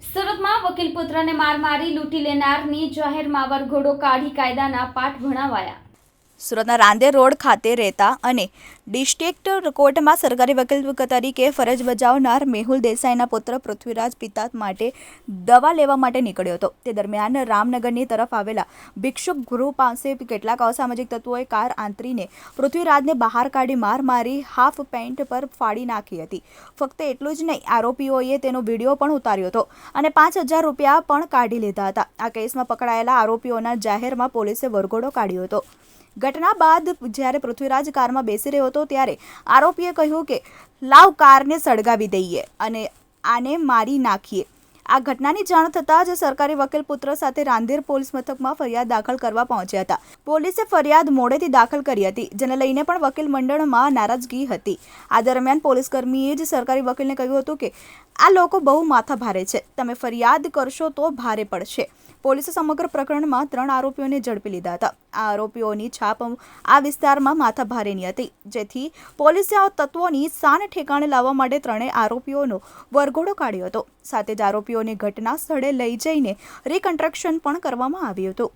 સુરતમાં વકીલ પુત્રને માર મારી લૂંટી લેનારની જાહેરમાં વરઘોડો કાઢી કાયદાના પાઠ ભણાવાયા। સુરતના રાંદેર રોડ ખાતે રહેતા અને ડિસ્ટ્રિક્ટ કોર્ટમાં સરકારી વકીલ તરીકે ફરજ બજાવનાર મેહુલ દેસાઈના પુત્ર પૃથ્વીરાજ પિતા માટે દવા લેવા માટે નીકળ્યો હતો। તે દરમિયાન રામનગરની તરફ આવેલા ભિક્ષુક ગૃહ પાસે કેટલાક અસામાજિક તત્વોએ કાર આંતરીને પૃથ્વીરાજને બહાર કાઢી માર મારી હાફ પેન્ટ પર ફાડી નાખી હતી। ફક્ત એટલું જ નહીં, આરોપીઓએ તેનો વિડીયો પણ ઉતાર્યો હતો અને 5,000 રૂપિયા પણ કાઢી લીધા હતા। આ કેસમાં પકડાયેલા આરોપીઓના જાહેરમાં પોલીસે વરઘોડો કાઢ્યો હતો। ઘટના બાદ જ્યારે પૃથ્વીરાજ કારમાં બેસી રહ્યો હતો ત્યારે આરોપીએ કહ્યું કે લાવ કારને સળગાવી દઈએ અને આને મારી નાખીએ। આ ઘટનાની જાણ થતાં જ સરકારી વકીલ પુત્ર સાથે રાંદેર પોલીસ મથકમાં ફરિયાદ દાખલ કરવા પહોંચ્યા હતા। પોલીસે ફરિયાદ મોડેથી દાખલ કરી હતી, જેને લઈને પણ વકીલ મંડળમાં નારાજગી હતી। આ દરમિયાન પોલીસકર્મીએ જ સરકારી વકીલને કહ્યું હતું કે આ લોકો બહુ માથાભારે છે, તમે ફરિયાદ કરશો તો ભારે પડશે। પોલીસે સમગ્ર પ્રકરણમાં 3 આરોપીઓને ઝડપી લીધા હતા। આ આરોપીઓની છાપ આ વિસ્તારમાં માથાભારેની હતી, જેથી પોલીસે આ તત્વોની શાન ઠેકાણે લાવવા માટે 3 આરોપીઓનો વરઘોડો કાઢ્યો હતો। સાથે જ આરોપીઓને ઘટના સ્થળે લઈ જઈને રિકન્સ્ટ્રક્શન પણ કરવામાં આવ્યું હતું।